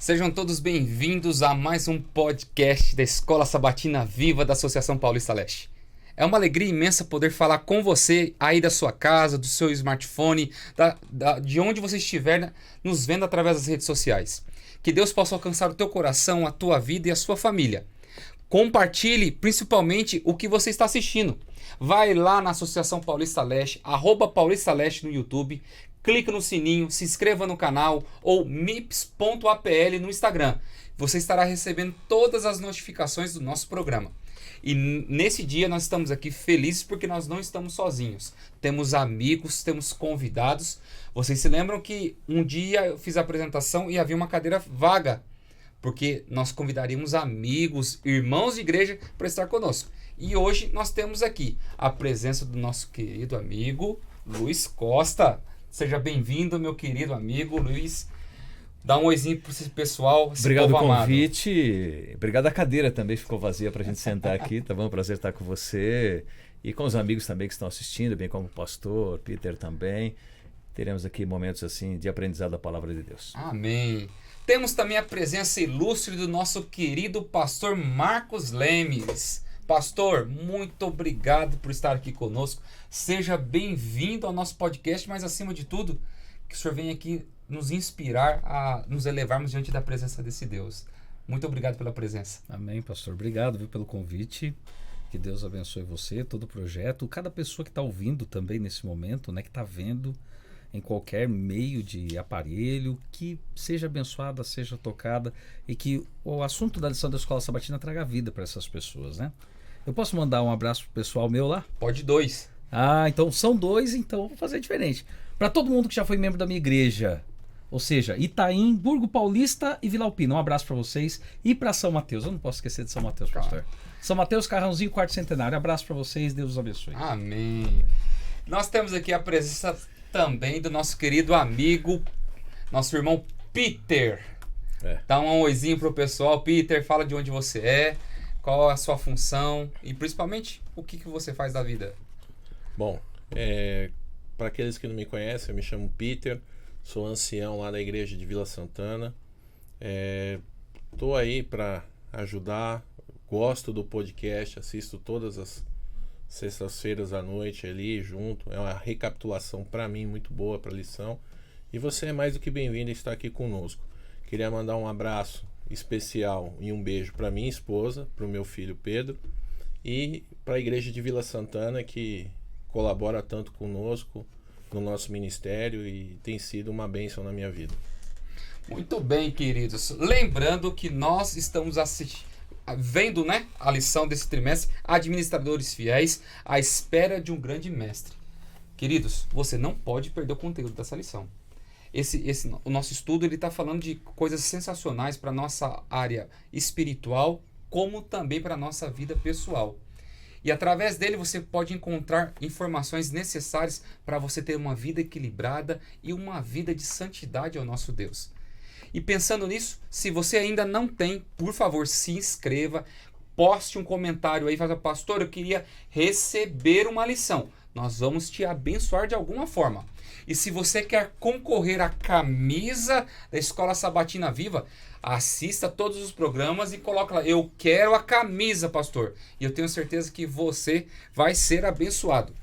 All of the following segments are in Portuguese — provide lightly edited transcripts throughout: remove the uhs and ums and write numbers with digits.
Sejam todos bem-vindos a mais um podcast da Escola Sabatina Viva da Associação Paulista Leste. É uma alegria imensa poder falar com você aí da sua casa, do seu smartphone, de onde você estiver nos vendo através das redes sociais. Que Deus possa alcançar o teu coração, a tua vida e a sua família. Compartilhe principalmente o que você está assistindo. Vai lá na Associação Paulista Leste, @Paulista Leste no YouTube, clica no sininho, se inscreva no canal ou mips.apl no Instagram. Você estará recebendo todas as notificações do nosso programa. E nesse dia nós estamos aqui felizes porque nós não estamos sozinhos. Temos amigos, temos convidados. Vocês se lembram que um dia eu fiz a apresentação e havia uma cadeira vaga, porque nós convidaríamos amigos, irmãos de igreja para estar conosco. E hoje nós temos aqui a presença do nosso querido amigo Luiz Costa. Seja bem-vindo, meu querido amigo Luiz. Dá um oizinho para esse pessoal. Obrigado pelo convite. Obrigado, a cadeira também ficou vazia para a gente sentar aqui. Tá bom? Prazer estar com você e com os amigos também que estão assistindo, bem como o pastor, Peter também. Teremos aqui momentos assim de aprendizado da palavra de Deus. Amém. Temos também a presença ilustre do nosso querido pastor Marcos Lemes. Pastor, muito obrigado por estar aqui conosco. Seja bem-vindo ao nosso podcast, mas acima de tudo, que o senhor venha aqui nos inspirar a nos elevarmos diante da presença desse Deus. Muito obrigado pela presença. Amém, pastor. Obrigado, pelo convite. Que Deus abençoe você, todo o projeto. Cada pessoa que está ouvindo também nesse momento, né, que está vendo em qualquer meio de aparelho, que seja abençoada, seja tocada e que o assunto da lição da Escola Sabatina traga vida para essas pessoas, né? Eu posso mandar um abraço pro pessoal meu lá? Pode 2. Ah, então são 2, então vou fazer diferente. Para todo mundo que já foi membro da minha igreja, ou seja, Itaim, Burgo Paulista e Vila Alpina. Um abraço para vocês. E para São Mateus, eu não posso esquecer de São Mateus, pastor. São Mateus, Carrãozinho, Quarto Centenário. Abraço para vocês, Deus os abençoe. Amém. Nós temos aqui a presença também do nosso querido amigo, nosso irmão Peter. Dá um oizinho pro pessoal. Peter, fala de onde você é, qual a sua função e principalmente o que você faz da vida. Bom, para aqueles que não me conhecem, eu me chamo Peter, sou ancião lá da igreja de Vila Santana. Estou aí para ajudar, gosto do podcast, assisto todas as sextas-feiras à noite ali junto. É uma recapitulação para mim muito boa para a lição. E você é mais do que bem-vindo a estar aqui conosco. Queria mandar um abraço especial e um beijo para minha esposa, para o meu filho Pedro e para a igreja de Vila Santana, que colabora tanto conosco no nosso ministério e tem sido uma bênção na minha vida. Muito bem, queridos. Lembrando que nós estamos vendo, né, a lição desse trimestre, Administradores Fiéis, à espera de um grande mestre. Queridos, você não pode perder o conteúdo dessa lição. O nosso estudo está falando de coisas sensacionais para a nossa área espiritual, como também para a nossa vida pessoal. E através dele você pode encontrar informações necessárias para você ter uma vida equilibrada e uma vida de santidade ao nosso Deus. E pensando nisso, se você ainda não tem, por favor, se inscreva, poste um comentário aí, fala, pastor, eu queria receber uma lição. Nós vamos te abençoar de alguma forma. E se você quer concorrer à camisa da Escola Sabatina Viva, assista todos os programas e coloque lá, eu quero a camisa, pastor. E eu tenho certeza que você vai ser abençoado.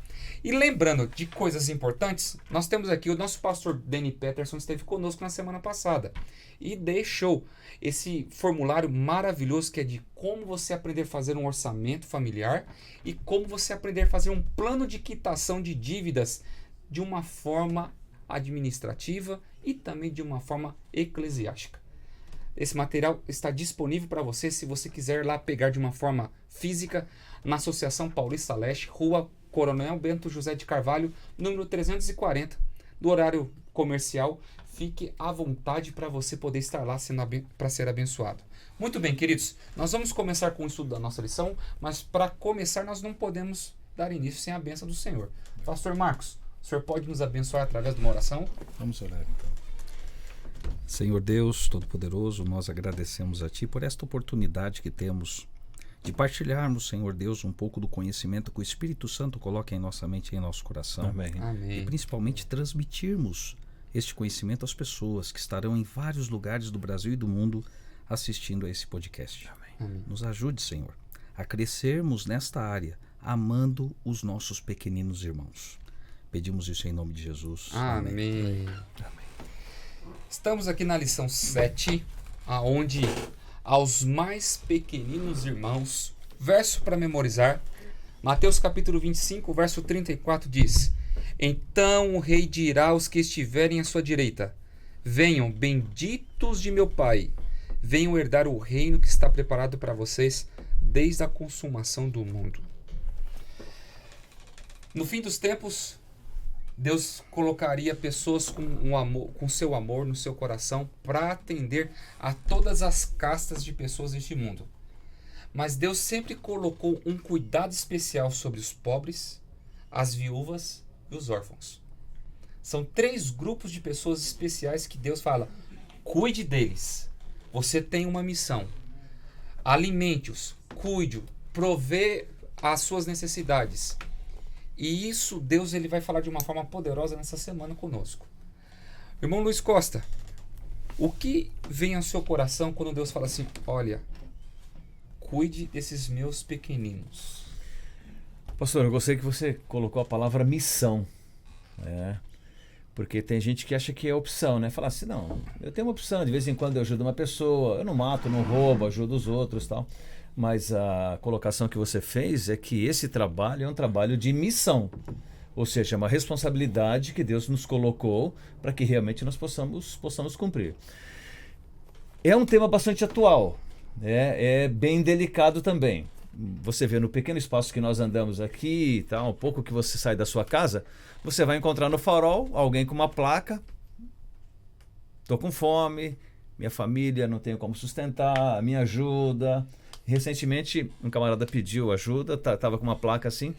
E lembrando de coisas importantes, nós temos aqui o nosso pastor Danny Peterson, esteve conosco na semana passada e deixou esse formulário maravilhoso que é de como você aprender a fazer um orçamento familiar e como você aprender a fazer um plano de quitação de dívidas de uma forma administrativa e também de uma forma eclesiástica. Esse material está disponível para você se você quiser lá pegar de uma forma física na Associação Paulista Leste, Rua Coronel Bento José de Carvalho, número 340, do horário comercial. Fique à vontade para você poder estar lá para ser abençoado. Muito bem, queridos, nós vamos começar com o estudo da nossa lição, mas para começar nós não podemos dar início sem a bênção do Senhor. Pastor Marcos, o senhor pode nos abençoar através de uma oração? Vamos orar então. Senhor Deus Todo-Poderoso, nós agradecemos a Ti por esta oportunidade que temos de partilharmos, Senhor Deus, um pouco do conhecimento que o Espírito Santo coloca em nossa mente e em nosso coração. Amém. Amém. E principalmente transmitirmos este conhecimento às pessoas que estarão em vários lugares do Brasil e do mundo assistindo a esse podcast. Amém. Nos ajude, Senhor, a crescermos nesta área, amando os nossos pequeninos irmãos. Pedimos isso em nome de Jesus. Amém. Estamos aqui na lição 7, aonde aos mais pequeninos irmãos, verso para memorizar, Mateus capítulo 25, verso 34 diz: Então o rei dirá aos que estiverem à sua direita: Venham, benditos de meu Pai, venham herdar o reino que está preparado para vocês desde a consumação do mundo. No fim dos tempos, Deus colocaria pessoas com seu amor no seu coração para atender a todas as castas de pessoas deste mundo. Mas Deus sempre colocou um cuidado especial sobre os pobres, as viúvas e os órfãos. São 3 grupos de pessoas especiais que Deus fala: cuide deles. Você tem uma missão. Alimente-os, cuide-os, provê as suas necessidades. E isso Deus ele vai falar de uma forma poderosa nessa semana conosco. Irmão Luiz Costa, o que vem ao seu coração quando Deus fala assim: olha, cuide desses meus pequeninos? Pastor, eu gostei que você colocou a palavra missão. Porque tem gente que acha que é opção, né? Falar assim, não, eu tenho uma opção, de vez em quando eu ajudo uma pessoa, eu não mato, não roubo, ajudo os outros e tal. Mas a colocação que você fez é que esse trabalho é um trabalho de missão. Ou seja, é uma responsabilidade que Deus nos colocou para que realmente nós possamos cumprir. É um tema bastante atual, é bem delicado também. Você vê no pequeno espaço que nós andamos aqui, tá, um pouco que você sai da sua casa, você vai encontrar no farol alguém com uma placa: estou com fome, minha família não tem como sustentar, me ajuda. Recentemente um camarada pediu ajuda, estava com uma placa assim,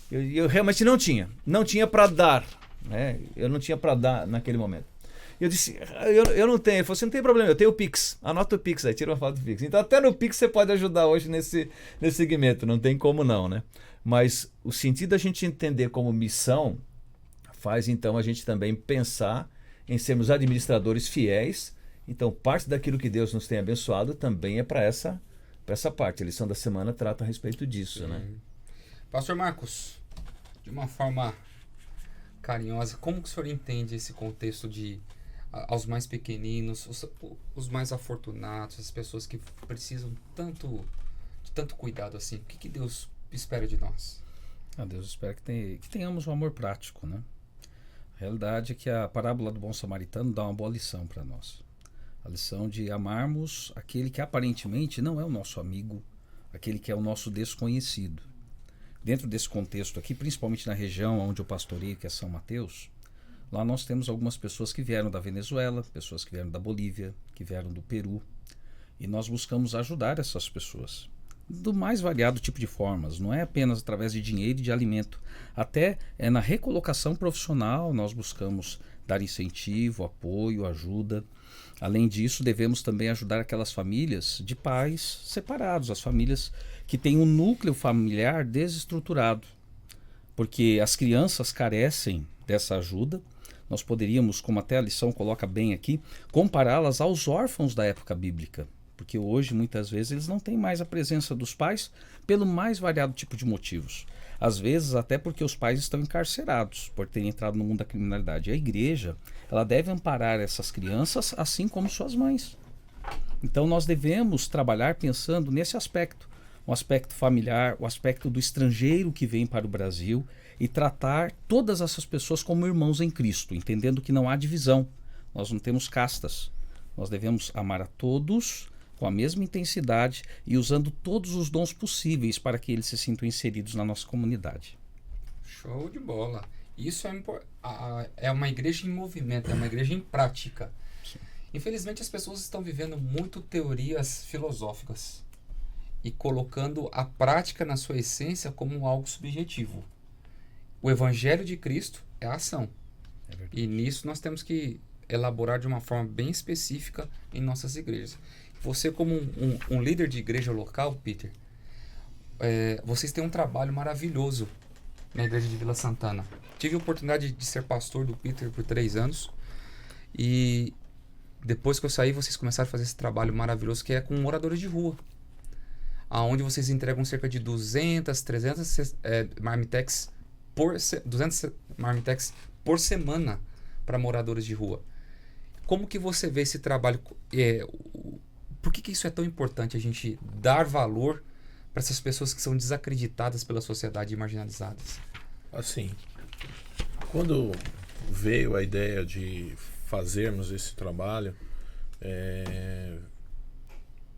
e eu realmente não tinha para dar, né? Eu não tinha para dar naquele momento. Eu disse, eu não tenho. Ele falou assim, não tem problema, eu tenho o Pix, anota o Pix aí, tira uma foto do Pix. Então até no Pix você pode ajudar hoje nesse segmento, não tem como não, né? Mas o sentido da gente entender como missão faz então a gente também pensar em sermos administradores fiéis. Então parte daquilo que Deus nos tem abençoado também é para essa parte. A lição da semana trata a respeito disso, né? Pastor Marcos, de uma forma carinhosa, como que o senhor entende esse contexto de aos mais pequeninos, os mais afortunados, as pessoas que precisam de tanto cuidado assim? O que Deus espera de nós? Deus espera que tenhamos um amor prático, né? A realidade é que a parábola do bom samaritano dá uma boa lição para nós. A lição de amarmos aquele que aparentemente não é o nosso amigo, aquele que é o nosso desconhecido. Dentro desse contexto aqui, principalmente na região onde eu pastoreio, que é São Mateus, lá nós temos algumas pessoas que vieram da Venezuela, pessoas que vieram da Bolívia, que vieram do Peru, e nós buscamos ajudar essas pessoas do mais variado tipo de formas, não é apenas através de dinheiro e de alimento, até na recolocação profissional nós buscamos dar incentivo, apoio, ajuda. Além disso, devemos também ajudar aquelas famílias de pais separados, as famílias que têm um núcleo familiar desestruturado, porque as crianças carecem dessa ajuda. Nós poderíamos, como até a lição coloca bem aqui, compará-las aos órfãos da época bíblica, porque hoje muitas vezes eles não têm mais a presença dos pais pelo mais variado tipo de motivos. Às vezes até porque os pais estão encarcerados por terem entrado no mundo da criminalidade. A igreja, ela deve amparar essas crianças assim como suas mães. Então nós devemos trabalhar pensando nesse aspecto, o aspecto familiar, o aspecto do estrangeiro que vem para o Brasil, e tratar todas essas pessoas como irmãos em Cristo, entendendo que não há divisão, nós não temos castas. Nós devemos amar a todos com a mesma intensidade e usando todos os dons possíveis para que eles se sintam inseridos na nossa comunidade. Show de bola. Isso é uma igreja em movimento, é uma igreja em prática. Sim. Infelizmente as pessoas estão vivendo muito teorias filosóficas e colocando a prática na sua essência como algo subjetivo. O Evangelho de Cristo é a ação. E nisso nós temos que elaborar de uma forma bem específica em nossas igrejas. Você como um líder de igreja local, Peter, vocês têm um trabalho maravilhoso na igreja de Vila Santana. Tive a oportunidade de ser pastor do Peter por 3 anos E depois que eu saí, vocês começaram a fazer esse trabalho maravilhoso que é com moradores de rua. Aonde vocês entregam cerca de 200, 300 marmitex 200 marmitex por semana para moradores de rua. Como que você vê esse trabalho? Por que isso é tão importante, a gente dar valor para essas pessoas que são desacreditadas pela sociedade e marginalizadas? Assim, quando veio a ideia de fazermos esse trabalho,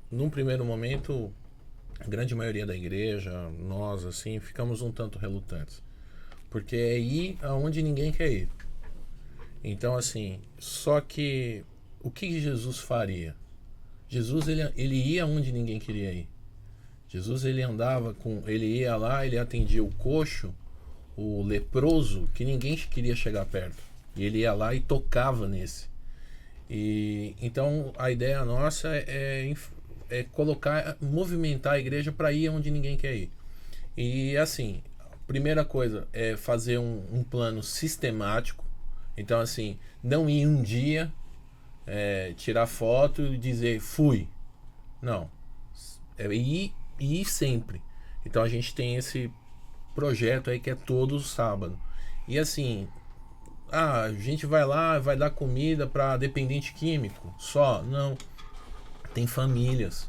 num primeiro momento, a grande maioria da igreja, nós, assim, ficamos um tanto relutantes. Porque é ir aonde ninguém quer ir. Então, assim, só que o que Jesus faria? Jesus, ele ia onde ninguém queria ir. Jesus, ele ia lá, ele atendia o coxo, o leproso, que ninguém queria chegar perto. E ele ia lá e tocava nesse. E então a ideia nossa é movimentar a igreja para ir onde ninguém quer ir. E assim, a primeira coisa é fazer um plano sistemático. Então, assim, não ir um dia, tirar foto e dizer fui. Não. É ir sempre. Então a gente tem esse projeto aí que é todo sábado. E assim, a gente vai lá, vai dar comida para dependente químico só? Não. Tem famílias.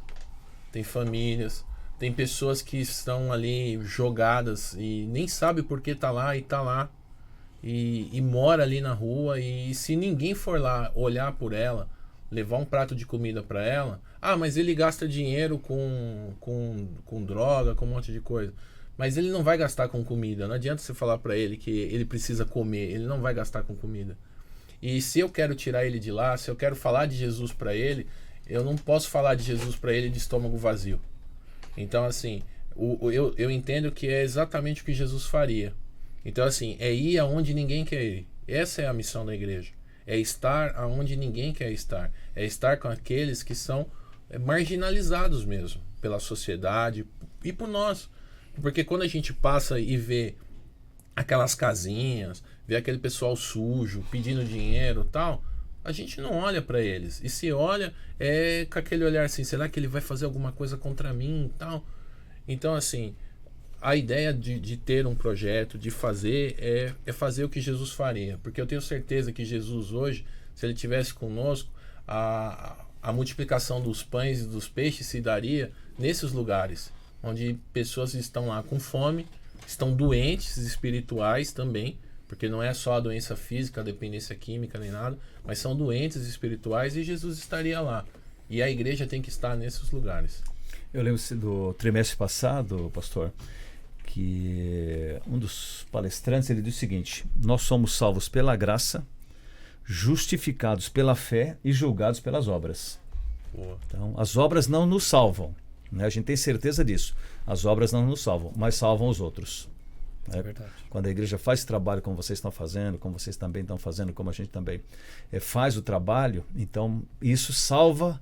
Tem pessoas que estão ali jogadas e nem sabe por que tá lá e tá lá. E mora ali na rua, e se ninguém for lá olhar por ela, levar um prato de comida para ela, mas ele gasta dinheiro com droga, com um monte de coisa. Mas ele não vai gastar com comida. Não adianta você falar para ele que ele precisa comer, ele não vai gastar com comida. E se eu quero tirar ele de lá, se eu quero falar de Jesus para ele, eu não posso falar de Jesus para ele de estômago vazio. Então, assim, eu entendo que é exatamente o que Jesus faria. Então, assim, é ir aonde ninguém quer ir. Essa é a missão da igreja. É estar aonde ninguém quer estar. É estar com aqueles que são marginalizados mesmo pela sociedade e por nós. Porque quando a gente passa e vê aquelas casinhas, vê aquele pessoal sujo pedindo dinheiro e tal, a gente não olha para eles. E se olha, é com aquele olhar assim, será que ele vai fazer alguma coisa contra mim e tal? Então, assim, a ideia de ter um projeto, de fazer, é fazer o que Jesus faria. Porque eu tenho certeza que Jesus hoje, se ele estivesse conosco, a multiplicação dos pães e dos peixes se daria nesses lugares, onde pessoas estão lá com fome, estão doentes espirituais também, porque não é só a doença física, a dependência química nem nada, mas são doentes espirituais, e Jesus estaria lá. E a igreja tem que estar nesses lugares. Eu lembro do trimestre passado, pastor, que um dos palestrantes ele disse o seguinte: nós somos salvos pela graça, justificados pela fé e julgados pelas obras. Boa. Então, as obras não nos salvam, né? A gente tem certeza disso. As obras não nos salvam, mas salvam os outros. É verdade. Quando a igreja faz esse trabalho como vocês estão fazendo, como vocês também estão fazendo, como a gente também faz o trabalho, então isso salva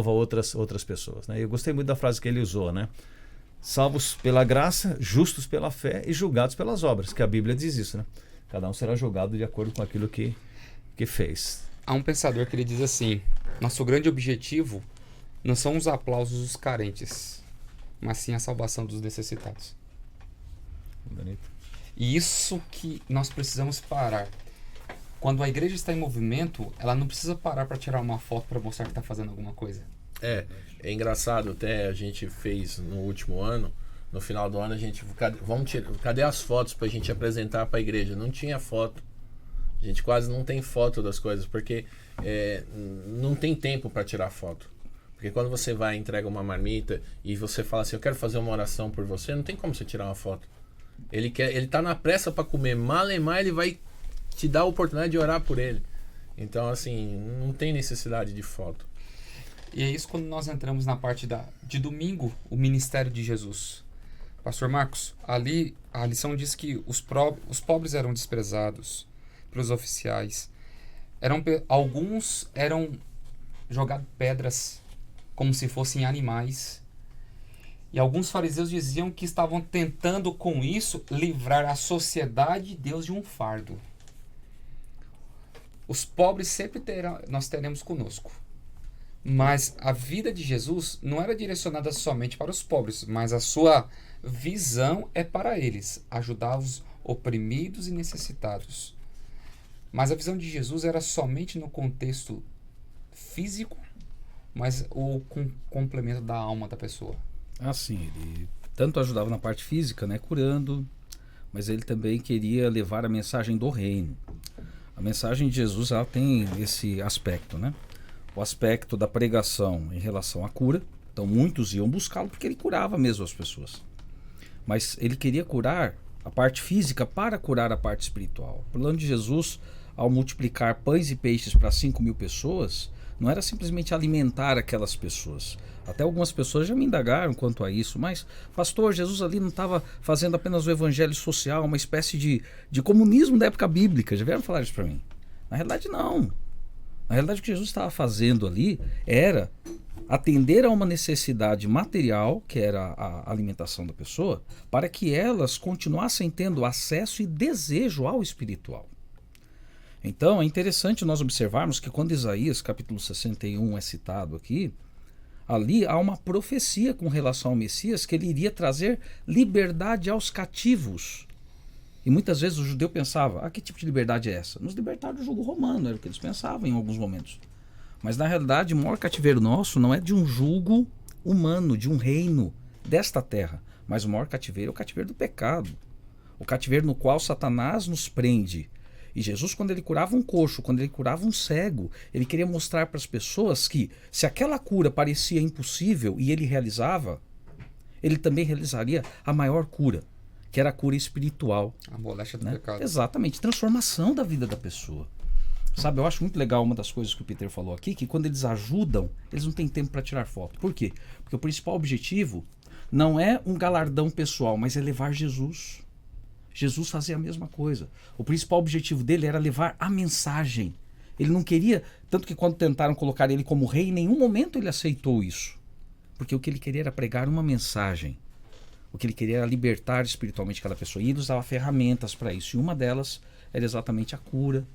outras pessoas, né? Eu gostei muito da frase que ele usou, né? Salvos pela graça, justos pela fé e julgados pelas obras, que a Bíblia diz isso, né? Cada um será julgado de acordo com aquilo que fez. Há um pensador que ele diz assim: nosso grande objetivo não são os aplausos dos carentes, mas sim a salvação dos necessitados. Bonito. E isso que nós precisamos parar. Quando a igreja está em movimento, ela não precisa parar para tirar uma foto para mostrar que está fazendo alguma coisa. É engraçado, até a gente fez no último ano, no final do ano, a gente, cadê as fotos pra gente apresentar pra igreja? Não tinha foto. A gente quase não tem foto das coisas, porque não tem tempo para tirar foto. Porque quando você vai e entrega uma marmita e você fala assim, eu quero fazer uma oração por você, não tem como você tirar uma foto. Ele tá na pressa para comer, malemar ele vai te dar a oportunidade de orar por ele. Então, assim, não tem necessidade de foto. E é isso quando nós entramos na parte de domingo, o ministério de Jesus. Pastor Marcos, ali a lição diz que os pobres eram desprezados pelos oficiais. Alguns eram jogados pedras como se fossem animais. E alguns fariseus diziam que estavam tentando com isso livrar a sociedade de Deus de um fardo. Os pobres sempre nós teremos conosco. Mas a vida de Jesus não era direcionada somente para os pobres, mas a sua visão é para eles, ajudar os oprimidos e necessitados. Mas a visão de Jesus era somente no contexto físico, mas o complemento da alma da pessoa. Ah, sim, ele tanto ajudava na parte física, né, curando, mas ele também queria levar a mensagem do reino. A mensagem de Jesus, ela tem esse aspecto, né? O aspecto da pregação em relação à cura. Então muitos iam buscá-lo porque ele curava mesmo as pessoas. Mas ele queria curar a parte física para curar a parte espiritual. O plano de Jesus, ao multiplicar pães e peixes para 5.000 pessoas, não era simplesmente alimentar aquelas pessoas. Até algumas pessoas já me indagaram quanto a isso, mas, pastor, Jesus ali não estava fazendo apenas o evangelho social, uma espécie de comunismo da época bíblica. Já vieram falar isso para mim? Na realidade, não. Na realidade, o que Jesus estava fazendo ali era atender a uma necessidade material, que era a alimentação da pessoa, para que elas continuassem tendo acesso e desejo ao espiritual. Então, é interessante nós observarmos que quando Isaías, capítulo 61, é citado aqui, ali há uma profecia com relação ao Messias, que ele iria trazer liberdade aos cativos. E muitas vezes o judeu pensava, que tipo de liberdade é essa? Nos libertar do jugo romano, era o que eles pensavam em alguns momentos. Mas na realidade o maior cativeiro nosso não é de um jugo humano, de um reino desta terra. Mas o maior cativeiro é o cativeiro do pecado. O cativeiro no qual Satanás nos prende. E Jesus, quando ele curava um coxo, quando ele curava um cego, ele queria mostrar para as pessoas que se aquela cura parecia impossível e ele realizava, ele também realizaria a maior cura, que era a cura espiritual. A moléstia do né? pecado. Exatamente, transformação da vida da pessoa. Sabe, eu acho muito legal uma das coisas que o Peter falou aqui, que quando eles ajudam, eles não têm tempo para tirar foto. Por quê? Porque o principal objetivo não é um galardão pessoal, mas é levar Jesus. Jesus fazia a mesma coisa. O principal objetivo dele era levar a mensagem. Ele não queria, tanto que quando tentaram colocar ele como rei, em nenhum momento ele aceitou isso. Porque o que ele queria era pregar uma mensagem. O que ele queria era libertar espiritualmente cada pessoa. E ele usava ferramentas para isso. E uma delas era exatamente a cura,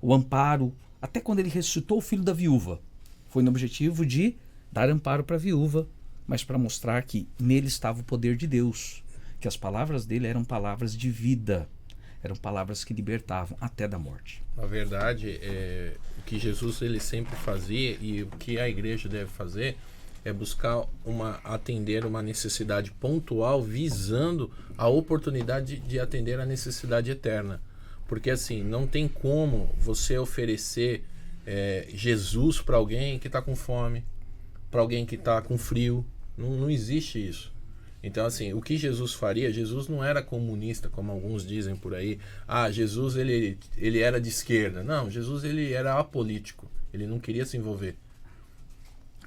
o amparo. Até quando ele ressuscitou o filho da viúva, foi no objetivo de dar amparo para a viúva, mas para mostrar que nele estava o poder de Deus. Que as palavras dele eram palavras de vida, eram palavras que libertavam até da morte. Na verdade, o que Jesus ele sempre fazia e o que a igreja deve fazer é buscar atender uma necessidade pontual, visando a oportunidade de atender a necessidade eterna. Porque assim, não tem como você oferecer Jesus para alguém que está com fome, para alguém que está com frio. Não existe isso. Então, assim, o que Jesus faria? Jesus não era comunista, como alguns dizem por aí. Jesus ele era de esquerda. Não, Jesus ele era apolítico. Ele não queria se envolver.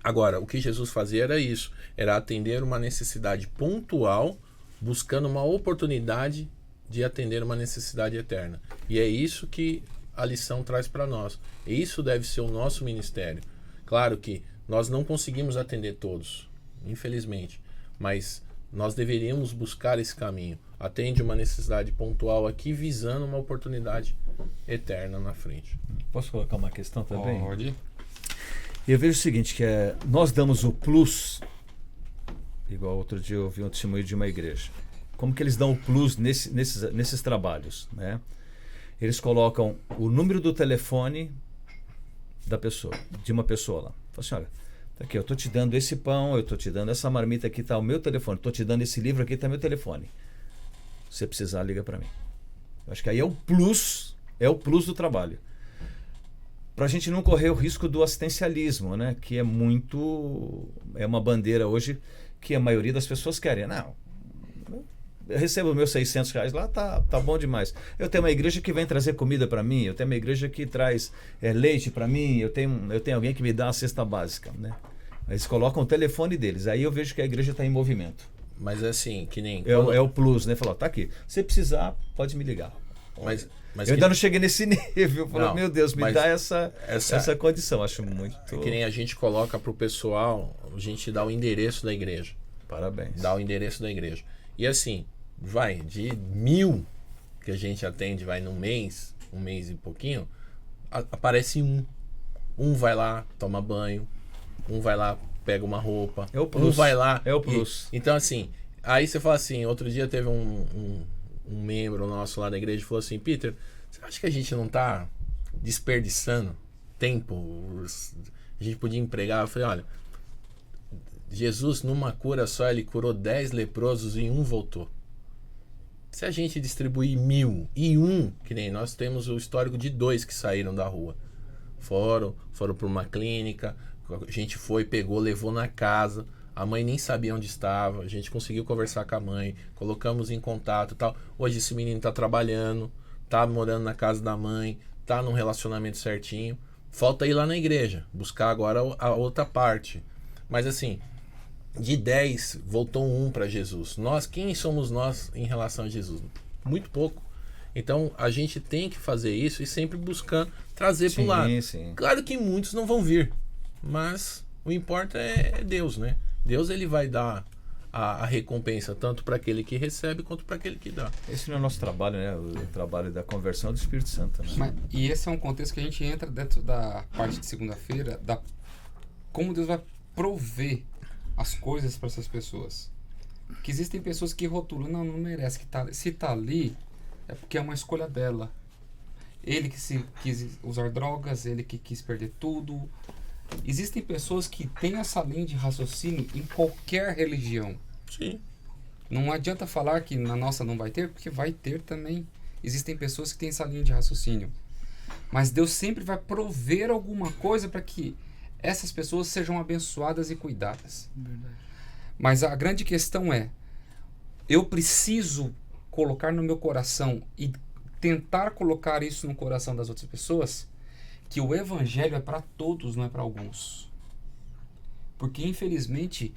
Agora, o que Jesus fazia era isso. Era atender uma necessidade pontual, buscando uma oportunidade de atender uma necessidade eterna. E é isso que a lição traz para nós. E isso deve ser o nosso ministério. Claro que nós não conseguimos atender todos, infelizmente. Mas nós deveríamos buscar esse caminho. Atende uma necessidade pontual aqui, visando uma oportunidade eterna na frente. Posso colocar uma questão também? Pode. Eu vejo o seguinte, que nós damos o plus, igual outro dia eu ouvi um testemunho de uma igreja. Como que eles dão o plus nesses trabalhos? Né? Eles colocam o número do telefone da pessoa, de uma pessoa lá. Fala assim, olha, tá aqui, eu estou te dando esse pão, eu estou te dando essa marmita aqui, está o meu telefone, estou te dando esse livro aqui, está meu telefone. Se você precisar, liga para mim. Eu acho que aí é o plus do trabalho. Para a gente não correr o risco do assistencialismo, né? Que é uma bandeira hoje que a maioria das pessoas querem. Não, eu recebo meus R$600 lá, tá bom demais. Eu tenho uma igreja que vem trazer comida para mim, eu tenho uma igreja que traz leite para mim, eu tenho alguém que me dá a cesta básica, né? Eles colocam o telefone deles, aí eu vejo que a igreja está em movimento. Mas assim, que nem... É o plus, né? Falar, tá aqui, se precisar, pode me ligar. Mas eu ainda não cheguei nesse nível. Falei, meu Deus, me dá essa condição. Acho muito... Que nem a gente coloca pro pessoal, a gente dá o endereço da igreja. Parabéns. Dá o endereço da igreja. E assim, vai de 1000 que a gente atende, vai num mês, um mês e pouquinho, aparece um. Um vai lá, toma banho, um vai lá, pega uma roupa, É o plus. um vai lá. É o plus. Então, assim, aí você fala assim, outro dia teve um membro nosso lá da igreja que falou assim, Peter, você acha que a gente não tá desperdiçando tempo? A gente podia empregar. Eu falei, olha, Jesus numa cura só, ele curou 10 leprosos e um voltou. Se a gente distribuir 1000 e um, que nem nós temos o histórico de 2 que saíram da rua, foram para uma clínica, a gente foi, pegou, levou na casa, a mãe nem sabia onde estava, a gente conseguiu conversar com a mãe, colocamos em contato e tal. Hoje esse menino tá trabalhando, tá morando na casa da mãe, tá num relacionamento certinho. Falta ir lá na igreja, buscar agora a outra parte. Mas assim, de 10, voltou um para Jesus. Quem somos nós em relação a Jesus? Muito pouco. Então, a gente tem que fazer isso e sempre buscando trazer para o lado. Sim. Claro que muitos não vão vir, mas o importa é Deus, né? Deus, ele vai dar a recompensa tanto para aquele que recebe quanto para aquele que dá. Esse não é o nosso trabalho, né? O trabalho da conversão do Espírito Santo. Né? E esse é um contexto que a gente entra dentro da parte de segunda-feira, como Deus vai prover as coisas para essas pessoas. Que existem pessoas que rotulam, não merece, se tá ali, é porque é uma escolha dela. Ele que quis usar drogas, ele que quis perder tudo. Existem pessoas que têm essa linha de raciocínio em qualquer religião. Sim. Não adianta falar que na nossa não vai ter, porque vai ter também. Existem pessoas que têm essa linha de raciocínio. Mas Deus sempre vai prover alguma coisa para que essas pessoas sejam abençoadas e cuidadas. Verdade. Mas a grande questão é, eu preciso colocar no meu coração e tentar colocar isso no coração das outras pessoas, que o evangelho é para todos, não é para alguns. Porque, infelizmente,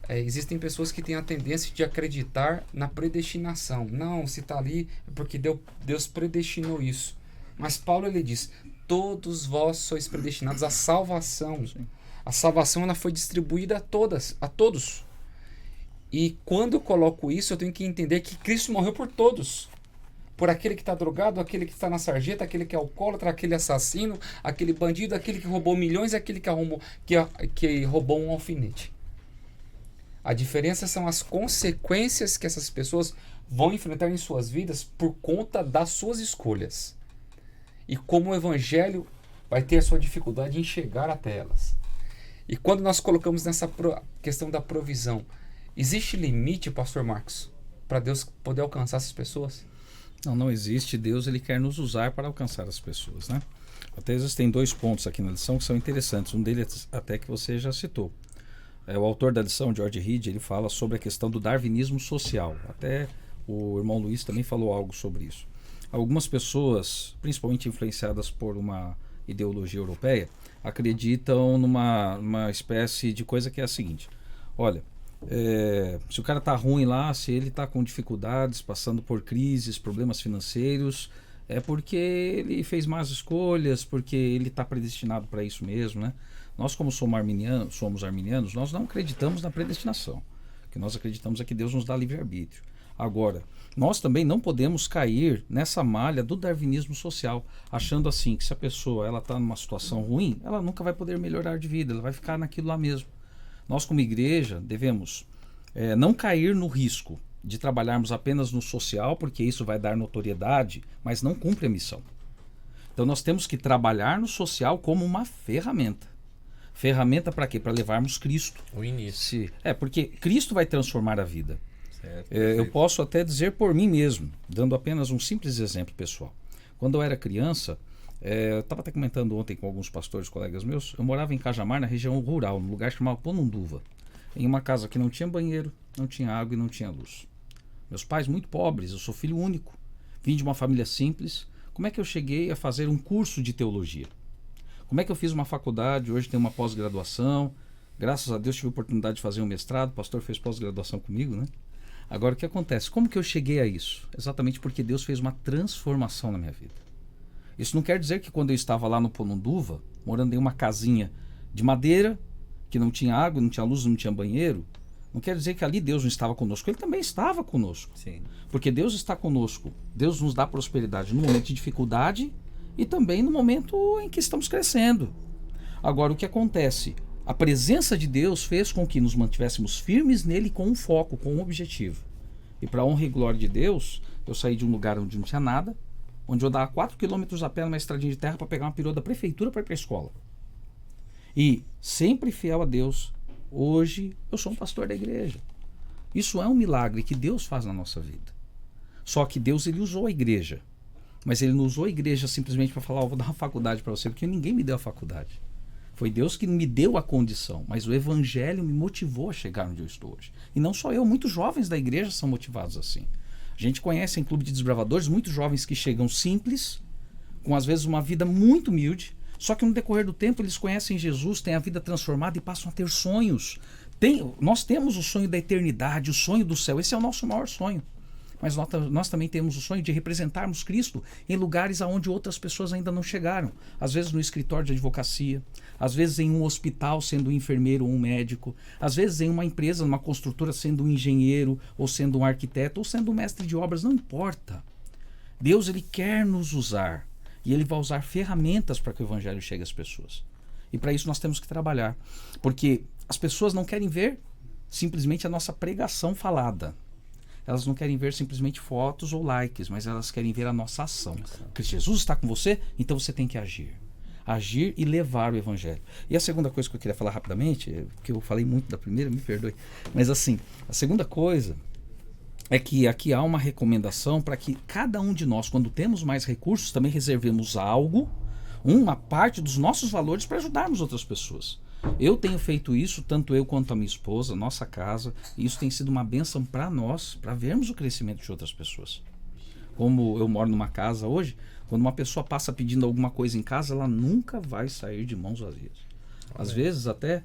existem pessoas que têm a tendência de acreditar na predestinação. Não, se está ali é porque Deus predestinou isso. Mas Paulo, ele diz, todos vós sois predestinados à salvação. Sim. A salvação, ela foi distribuída a todos. E quando eu coloco isso, eu tenho que entender que Cristo morreu por todos. Por aquele que está drogado, aquele que está na sarjeta, aquele que é alcoólatra, aquele assassino, aquele bandido, aquele que roubou milhões, aquele que roubou um alfinete. A diferença são as consequências que essas pessoas vão enfrentar em suas vidas por conta das suas escolhas. E como o evangelho vai ter a sua dificuldade em chegar até elas. E quando nós colocamos nessa questão da provisão, existe limite, pastor Marcos, para Deus poder alcançar essas pessoas? Não existe. Deus, ele quer nos usar para alcançar as pessoas, né? Até existem 2 pontos aqui na lição que são interessantes. Um deles até que você já citou. O autor da lição, George Reed, ele fala sobre a questão do darwinismo social. Até o irmão Luiz também falou algo sobre isso. Algumas pessoas, principalmente influenciadas por uma ideologia europeia, acreditam numa espécie de coisa que é a seguinte. Olha, se o cara está ruim lá, se ele está com dificuldades, passando por crises, problemas financeiros, é porque ele fez más escolhas, porque ele está predestinado para isso mesmo, né? Nós, como somos arminianos, nós não acreditamos na predestinação. O que nós acreditamos é que Deus nos dá livre-arbítrio. Agora, nós também não podemos cair nessa malha do darwinismo social, achando assim que se a pessoa está numa situação ruim, ela nunca vai poder melhorar de vida, ela vai ficar naquilo lá mesmo. Nós, como igreja, devemos não cair no risco de trabalharmos apenas no social, porque isso vai dar notoriedade, mas não cumpre a missão. Então, nós temos que trabalhar no social como uma ferramenta. Ferramenta para quê? Para levarmos Cristo. O início. Porque Cristo vai transformar a vida. Certo, Eu posso até dizer por mim mesmo, dando apenas um simples exemplo pessoal. Quando eu era criança, eu estava até comentando ontem com alguns pastores, colegas meus, eu morava em Cajamar, na região rural, num lugar chamado Ponunduva, em uma casa que não tinha banheiro, não tinha água e não tinha luz. Meus pais muito pobres, eu sou filho único, vim de uma família simples. Como é que eu cheguei a fazer um curso de teologia? Como é que eu fiz uma faculdade, hoje tenho uma pós-graduação, graças a Deus tive a oportunidade de fazer um mestrado, o pastor fez pós-graduação comigo, né? Agora, o que acontece? Como que eu cheguei a isso? Exatamente porque Deus fez uma transformação na minha vida. Isso não quer dizer que quando eu estava lá no Ponunduva, morando em uma casinha de madeira, que não tinha água, não tinha luz, não tinha banheiro, Não quer dizer que ali Deus não estava conosco. Ele também estava conosco. Sim. Porque Deus está conosco. Deus nos dá prosperidade no momento de dificuldade e também no momento em que estamos crescendo. Agora, o que acontece? A presença de Deus fez com que nos mantivéssemos firmes nele com um foco, com um objetivo. E para a honra e glória de Deus, eu saí de um lugar onde não tinha nada, onde eu dava 4 quilômetros a pé numa estradinha de terra para pegar uma perua da prefeitura para ir para a escola. E sempre fiel a Deus, hoje eu sou um pastor da igreja. Isso é um milagre que Deus faz na nossa vida. Só que Deus, ele usou a igreja. Mas ele não usou a igreja simplesmente para falar, vou dar uma faculdade para você, porque ninguém me deu a faculdade. Foi Deus que me deu a condição, mas o evangelho me motivou a chegar onde eu estou hoje. E não só eu, muitos jovens da igreja são motivados assim. A gente conhece em Clube de Desbravadores muitos jovens que chegam simples, com às vezes uma vida muito humilde, só que no decorrer do tempo eles conhecem Jesus, têm a vida transformada e passam a ter sonhos. Nós temos o sonho da eternidade, o sonho do céu, esse é o nosso maior sonho. Mas nós também temos o sonho de representarmos Cristo em lugares aonde outras pessoas ainda não chegaram. Às vezes no escritório de advocacia, às vezes em um hospital sendo um enfermeiro ou um médico, às vezes em uma empresa, numa construtora sendo um engenheiro, ou sendo um arquiteto, ou sendo um mestre de obras, não importa. Deus, ele quer nos usar e ele vai usar ferramentas para que o evangelho chegue às pessoas. E para isso nós temos que trabalhar, porque as pessoas não querem ver simplesmente a nossa pregação falada. Elas não querem ver simplesmente fotos ou likes, mas elas querem ver a nossa ação. Porque Jesus está com você, então você tem que agir. Agir e levar o evangelho. E a segunda coisa que eu queria falar rapidamente, porque eu falei muito da primeira, me perdoe, mas assim, a segunda coisa é que aqui há uma recomendação para que cada um de nós, quando temos mais recursos, também reservemos algo, uma parte dos nossos valores para ajudarmos outras pessoas. Eu tenho feito isso, tanto eu quanto a minha esposa, nossa casa, e isso tem sido uma bênção para nós, para vermos o crescimento de outras pessoas. Como eu moro numa casa hoje, quando uma pessoa passa pedindo alguma coisa em casa, ela nunca vai sair de mãos vazias. Às vezes até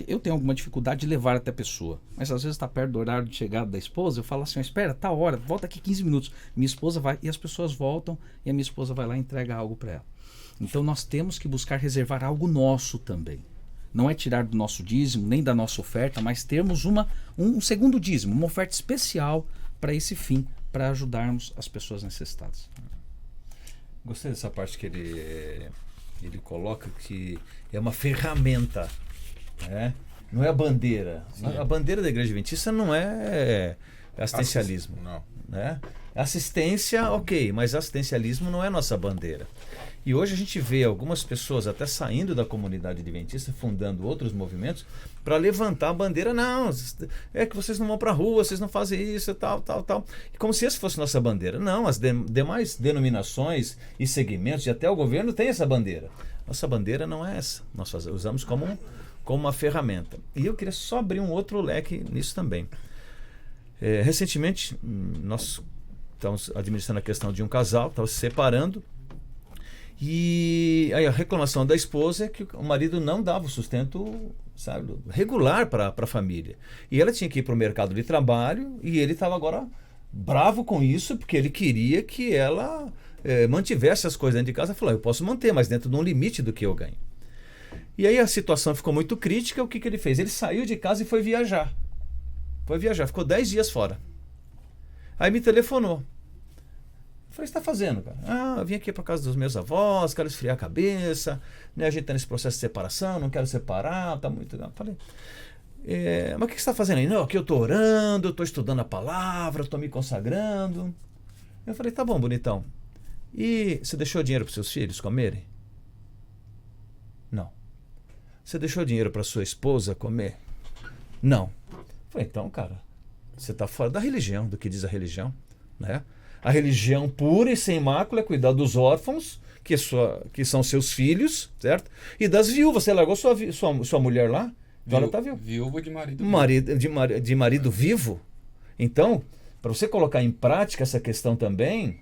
eu tenho alguma dificuldade de levar até a pessoa, mas às vezes está perto do horário de chegada da esposa, eu falo assim, espera, tá hora, volta aqui 15 minutos. Minha esposa vai, e as pessoas voltam, e a minha esposa vai lá e entrega algo para ela. Então nós temos que buscar reservar algo nosso também. Não é tirar do nosso dízimo, nem da nossa oferta, mas termos um segundo dízimo, uma oferta especial para esse fim, para ajudarmos as pessoas necessitadas. Gostei dessa parte que ele coloca, que é uma ferramenta, né? Não é a bandeira. A bandeira da Igreja Adventista não é assistencialismo. Não. Né? Assistência, ok, mas assistencialismo não é nossa bandeira. E hoje a gente vê algumas pessoas até saindo da comunidade adventista, fundando outros movimentos, para levantar a bandeira. Não, é que vocês não vão para a rua, vocês não fazem isso, tal. E como se essa fosse nossa bandeira. Não, as demais denominações e segmentos, e até o governo tem essa bandeira. Nossa bandeira não é essa. Nós usamos como uma ferramenta. E eu queria só abrir um outro leque nisso também. Recentemente, nós estamos administrando a questão de um casal, estava se separando, e aí a reclamação da esposa é que o marido não dava o sustento, sabe, regular para a família. E ela tinha que ir para o mercado de trabalho, e ele estava agora bravo com isso, porque ele queria que ela mantivesse as coisas dentro de casa. Falou, eu posso manter, mas dentro de um limite do que eu ganho. E aí a situação ficou muito crítica. O que ele fez? Ele saiu de casa e foi viajar. Ficou 10 dias fora. Aí me telefonou. Eu falei, o que você está fazendo, cara? Eu vim aqui para casa dos meus avós, quero esfriar a cabeça, né? A gente está nesse processo de separação, não quero separar, tá muito... Eu falei, mas o que você está fazendo aí? Não, aqui eu estou orando, eu estou estudando a palavra, estou me consagrando. Eu falei, tá bom, bonitão. E você deixou dinheiro para seus filhos comerem? Não. Você deixou dinheiro para sua esposa comer? Não. Eu falei, então, cara, você está fora da religião, do que diz a religião, né? A religião pura e sem mácula é cuidar dos órfãos, que são seus filhos, certo? E das viúvas. Você largou sua mulher lá? Então ela está viúva. Viúva de marido vivo. De marido vivo. Então, para você colocar em prática essa questão também,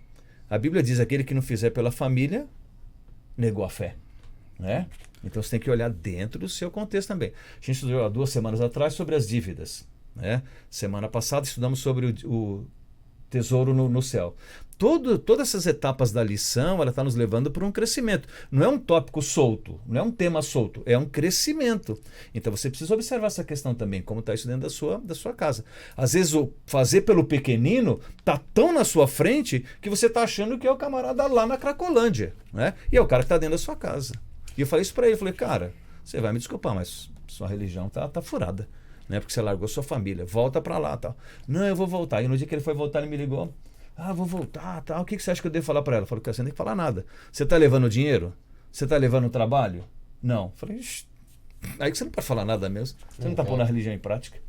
a Bíblia diz, aquele que não fizer pela família, negou a fé, né? Então você tem que olhar dentro do seu contexto também. A gente estudou há 2 semanas atrás sobre as dívidas, né? Semana passada estudamos sobre tesouro no céu. Todas essas etapas da lição, ela está nos levando para um crescimento. Não é um tópico solto, não é um tema solto, é um crescimento. Então você precisa observar essa questão também, como está isso dentro da sua casa. Às vezes o fazer pelo pequenino está tão na sua frente que você está achando que é o camarada lá na Cracolândia, né? E é o cara que está dentro da sua casa. E eu falei isso para ele, falei, cara, você vai me desculpar, mas sua religião tá furada, né? Porque você largou sua família, volta para lá, tal. Não, eu vou voltar. E no dia que ele foi voltar, ele me ligou. Vou voltar, tal. O que você acha que eu devo falar para ela? Eu falei, você não tem que falar nada. Você está levando dinheiro? Você está levando trabalho? Não. Eu falei, aí que você não pode falar nada mesmo. Você não está pondo a religião em prática.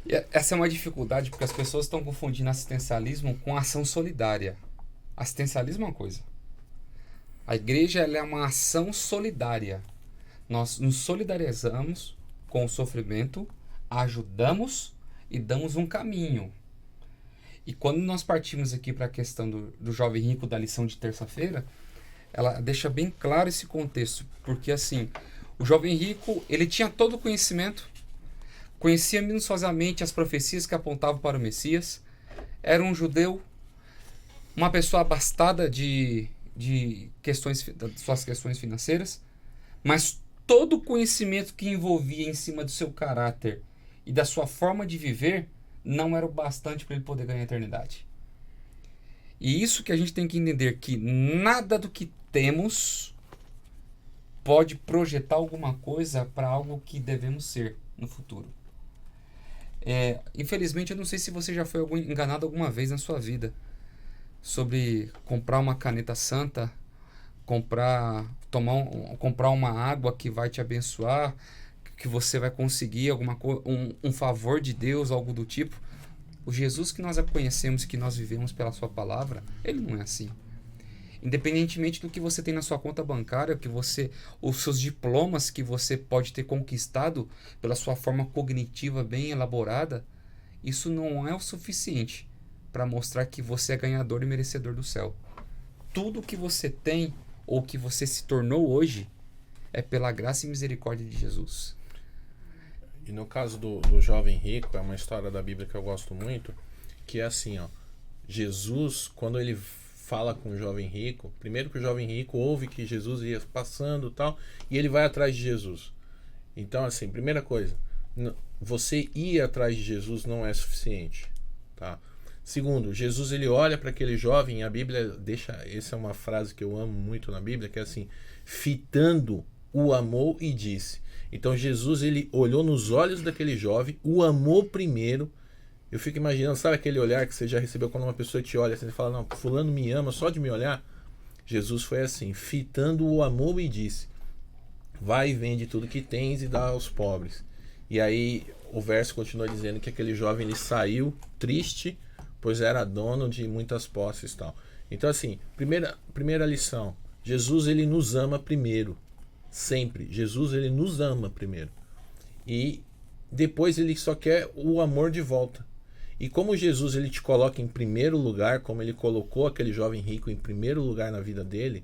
E essa é uma dificuldade porque as pessoas estão confundindo assistencialismo com ação solidária. Assistencialismo é uma coisa. A igreja ela é uma ação solidária. Nós nos solidarizamos com o sofrimento, ajudamos e damos um caminho. E quando nós partimos aqui para a questão do jovem rico da lição de terça-feira, ela deixa bem claro esse contexto, porque assim, o jovem rico, ele tinha todo o conhecimento, conhecia minuciosamente as profecias que apontavam para o Messias, era um judeu, uma pessoa abastada de suas questões financeiras, mas todo o conhecimento que envolvia em cima do seu caráter e da sua forma de viver não era o bastante para ele poder ganhar a eternidade. E isso que a gente tem que entender, que nada do que temos pode projetar alguma coisa para algo que devemos ser no futuro. Infelizmente, eu não sei se você já foi enganado alguma vez na sua vida sobre comprar uma caneta santa, comprar uma água que vai te abençoar, que você vai conseguir um favor de Deus, algo do tipo. O Jesus que nós conhecemos, que nós vivemos pela sua palavra, ele não é assim. Independentemente do que você tem na sua conta bancária, os seus diplomas que você pode ter conquistado pela sua forma cognitiva bem elaborada, isso não é o suficiente para mostrar que você é ganhador e merecedor do céu. Tudo que você tem ou que você se tornou hoje é pela graça e misericórdia de Jesus. E no caso do jovem rico, é uma história da Bíblia que eu gosto muito, que é assim, ó, Jesus, quando ele fala com o jovem rico, primeiro que o jovem rico ouve que Jesus ia passando e tal, e ele vai atrás de Jesus. Então, assim, primeira coisa, você ir atrás de Jesus não é suficiente, tá? Segundo, Jesus ele olha para aquele jovem, e a Bíblia deixa, essa é uma frase que eu amo muito na Bíblia, que é assim, fitando o amou e disse. Então Jesus ele olhou nos olhos daquele jovem, o amou primeiro. Eu fico imaginando, sabe aquele olhar que você já recebeu quando uma pessoa te olha, você fala, não, fulano me ama só de me olhar? Jesus foi assim, fitando o amou e disse, vai e vende tudo que tens e dá aos pobres. E aí o verso continua dizendo que aquele jovem ele saiu triste, pois era dono de muitas posses e tal. Então assim, primeira lição, Jesus ele nos ama primeiro. Sempre. Jesus ele nos ama primeiro. E depois ele só quer o amor de volta. E como Jesus ele te coloca em primeiro lugar, como ele colocou aquele jovem rico em primeiro lugar na vida dele,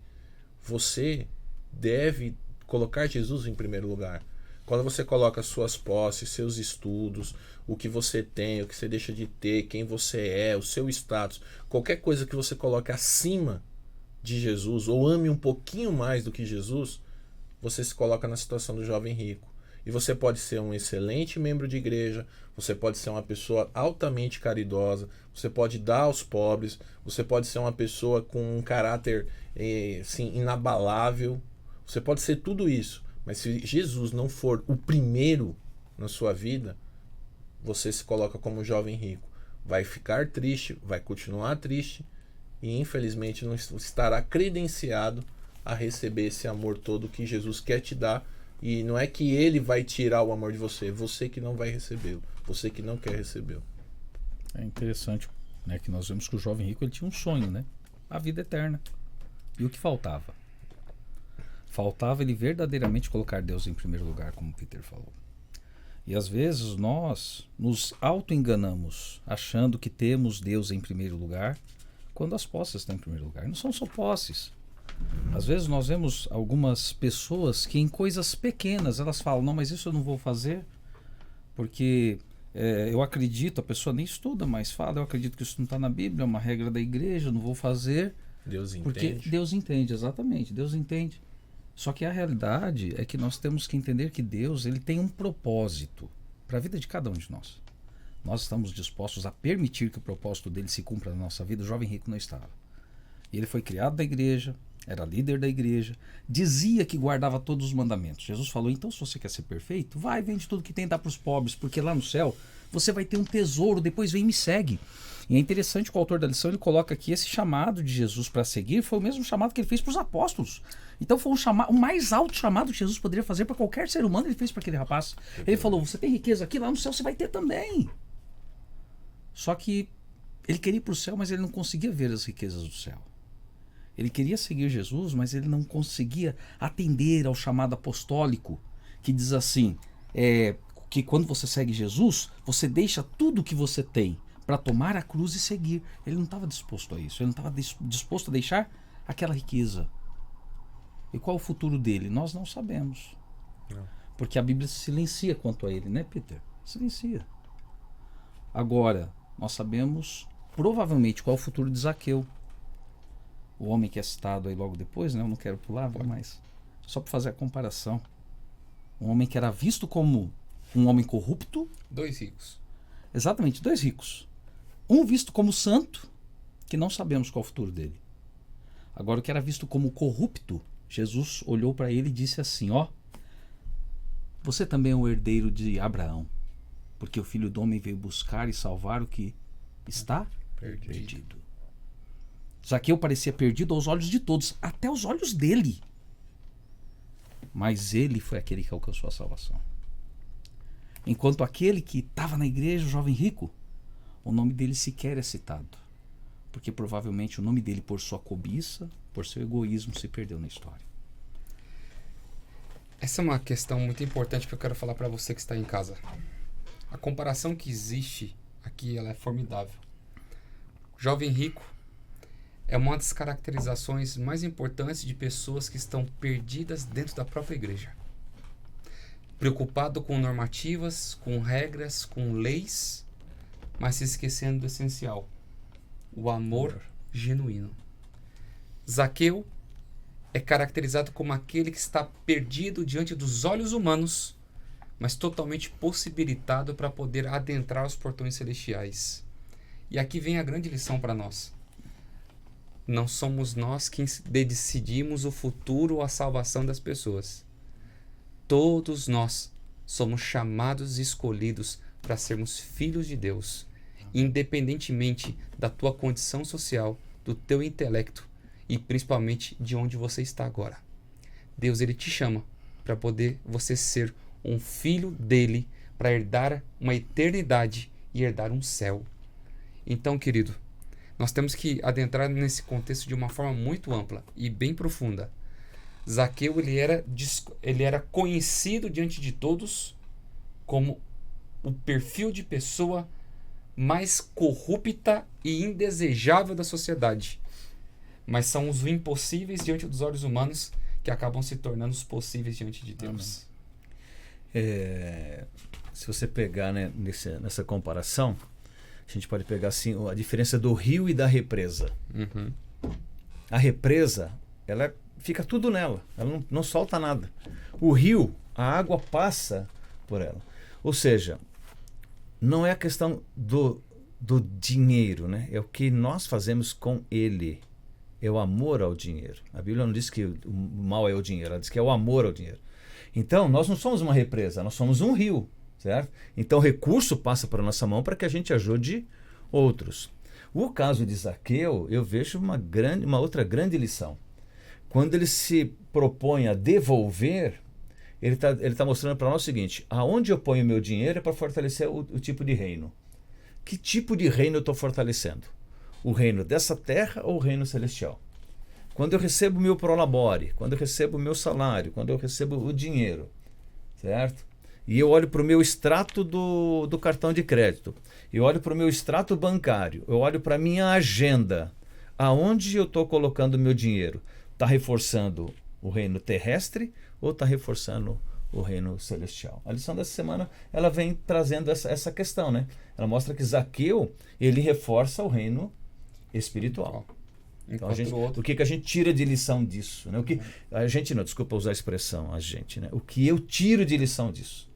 você deve colocar Jesus em primeiro lugar. Quando você coloca suas posses, seus estudos, o que você tem, o que você deixa de ter, quem você é, o seu status, qualquer coisa que você coloque acima de Jesus, ou ame um pouquinho mais do que Jesus, você se coloca na situação do jovem rico. E você pode ser um excelente membro de igreja, você pode ser uma pessoa altamente caridosa, você pode dar aos pobres, você pode ser uma pessoa com um caráter assim, inabalável, você pode ser tudo isso. Mas se Jesus não for o primeiro na sua vida, você se coloca como um jovem rico. Vai ficar triste, vai continuar triste e infelizmente não estará credenciado a receber esse amor todo que Jesus quer te dar. E não é que ele vai tirar o amor de você, você que não vai recebê-lo, você que não quer recebê-lo. É interessante, né, que nós vemos que o jovem rico ele tinha um sonho, né? A vida eterna. E o que faltava? Faltava ele verdadeiramente colocar Deus em primeiro lugar, como o Peter falou. E às vezes nós nos auto-enganamos, achando que temos Deus em primeiro lugar, quando as posses estão em primeiro lugar. Não são só posses. Às vezes nós vemos algumas pessoas que em coisas pequenas elas falam, não, mas isso eu não vou fazer porque eu acredito, a pessoa nem estuda, mas fala, eu acredito que isso não está na Bíblia, é uma regra da igreja, não vou fazer. Deus Porque entende. Deus entende, exatamente, Deus entende. Só que a realidade é que nós temos que entender que Deus, ele tem um propósito para a vida de cada um de nós. Nós estamos dispostos a permitir que o propósito dele se cumpra na nossa vida. O jovem rico não estava. Ele foi criado da igreja, era líder da igreja, dizia que guardava todos os mandamentos. Jesus falou, então se você quer ser perfeito, vai, vende tudo que tem e dá para os pobres, porque lá no céu você vai ter um tesouro, depois vem e me segue. E é interessante que o autor da lição, ele coloca aqui esse chamado de Jesus para seguir, foi o mesmo chamado que ele fez para os apóstolos. Então foi o mais alto chamado que Jesus poderia fazer para qualquer ser humano, ele fez para aquele rapaz. Ele falou, você tem riqueza aqui, lá no céu você vai ter também. Só que ele queria ir para o céu, mas ele não conseguia ver as riquezas do céu. Ele queria seguir Jesus, mas ele não conseguia atender ao chamado apostólico, que diz assim, que quando você segue Jesus, você deixa tudo que você tem para tomar a cruz e seguir. Ele não estava disposto a isso, ele não estava disposto a deixar aquela riqueza. E qual o futuro dele? Nós não sabemos. Não. Porque a Bíblia silencia quanto a ele, né, Peter? Silencia. Agora, nós sabemos provavelmente qual é o futuro de Zaqueu. O homem que é citado aí logo depois, né? Eu não quero pular, mas só para fazer a comparação. Um homem que era visto como um homem corrupto. 2 ricos. Exatamente, 2 ricos. Um visto como santo, que não sabemos qual é o futuro dele. Agora, o que era visto como corrupto, Jesus olhou para ele e disse assim, você também é um herdeiro de Abraão, porque o Filho do Homem veio buscar e salvar o que está perdido. Zaqueu parecia perdido aos olhos de todos, até aos olhos dele. Mas ele foi aquele que alcançou a salvação. Enquanto aquele que estava na igreja, o jovem rico, o nome dele sequer é citado. Porque provavelmente o nome dele, por sua cobiça, por seu egoísmo, se perdeu na história. Essa é uma questão muito importante que eu quero falar para você que está em casa. A comparação que existe aqui, ela é formidável. O jovem rico é uma das caracterizações mais importantes de pessoas que estão perdidas dentro da própria igreja. Preocupado com normativas, com regras, com leis, mas se esquecendo do essencial, o amor genuíno. Zaqueu é caracterizado como aquele que está perdido diante dos olhos humanos, mas totalmente possibilitado para poder adentrar os portões celestiais. E aqui vem a grande lição para nós. Não somos nós quem decidimos o futuro ou a salvação das pessoas. Todos nós somos chamados e escolhidos para sermos filhos de Deus, independentemente da tua condição social, do teu intelecto e principalmente de onde você está agora. Deus, ele te chama para poder você ser um filho dele, para herdar uma eternidade e herdar um céu. Então, querido, nós temos que adentrar nesse contexto de uma forma muito ampla e bem profunda. Zaqueu, ele era conhecido diante de todos como o perfil de pessoa mais corrupta e indesejável da sociedade. Mas são os impossíveis diante dos olhos humanos que acabam se tornando os possíveis diante de Deus. Se você pegar, né, nessa comparação, a gente pode pegar assim, a diferença do rio e da represa. Uhum. A represa, ela fica tudo nela, ela não solta nada. O rio, a água passa por ela. Ou seja, não é a questão do dinheiro, né? É o que nós fazemos com ele. É o amor ao dinheiro. A Bíblia não diz que o mal é o dinheiro, ela diz que é o amor ao dinheiro. Então, nós não somos uma represa, nós somos um rio, certo? Então, o recurso passa para a nossa mão para que a gente ajude outros. O caso de Zaqueu, eu vejo uma outra grande lição. Quando ele se propõe a devolver, ele tá mostrando para nós o seguinte: aonde eu ponho meu dinheiro é para fortalecer o tipo de reino. Que tipo de reino eu estou fortalecendo? O reino dessa terra ou o reino celestial? Quando eu recebo o meu prolabore, quando eu recebo o meu salário, quando eu recebo o dinheiro, certo? E eu olho para o meu extrato do cartão de crédito, eu olho para o meu extrato bancário, eu olho para a minha agenda, aonde eu estou colocando o meu dinheiro? Está reforçando o reino terrestre ou está reforçando o reino celestial. A lição dessa semana, ela vem trazendo essa questão, né? Ela mostra que Zaqueu, ele reforça o reino espiritual. Então, o que a gente tira de lição disso? Né? A gente não, desculpa usar a expressão, a gente, né? O que eu tiro de lição disso?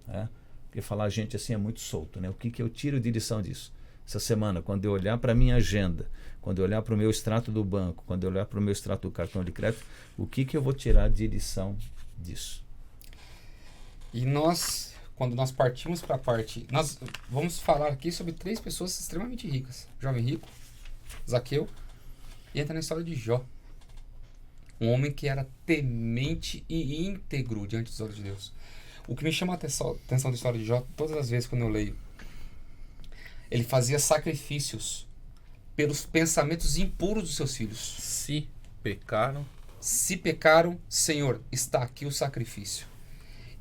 Né? Porque falar a gente assim é muito solto, né? O que eu tiro de lição disso? Essa semana, quando eu olhar para a minha agenda, quando eu olhar para o meu extrato do banco, quando eu olhar para o meu extrato do cartão de crédito, o que eu vou tirar de lição disso? E nós, quando nós partimos para a parte... Nós vamos falar aqui sobre 3 pessoas extremamente ricas. Jovem rico, Zaqueu, e entra na história de Jó. Um homem que era temente e íntegro diante dos olhos de Deus. O que me chama a atenção da história de Jó, todas as vezes quando eu leio, ele fazia sacrifícios pelos pensamentos impuros dos seus filhos. Se pecaram, Senhor, está aqui o sacrifício.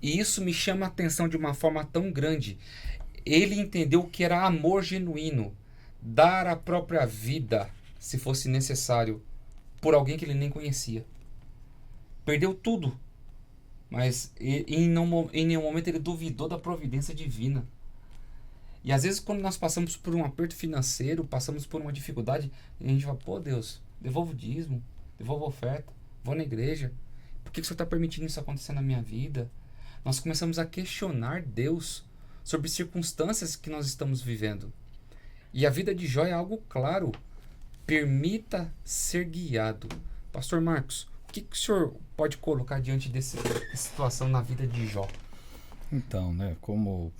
E isso me chama a atenção de uma forma tão grande. Ele entendeu que era amor genuíno, dar a própria vida, se fosse necessário, por alguém que ele nem conhecia. Perdeu tudo, mas em nenhum momento ele duvidou da providência divina. E às vezes quando nós passamos por um aperto financeiro, passamos por uma dificuldade, a gente fala, pô Deus, devolva o dízimo, devolva a oferta, vou na igreja. Por que o Senhor está permitindo isso acontecer na minha vida? Nós começamos a questionar Deus sobre circunstâncias que nós estamos vivendo. E a vida de Jó é algo claro. Permita ser guiado. Pastor Marcos, o que o senhor pode colocar diante dessa situação na vida de Jó? Então, né, como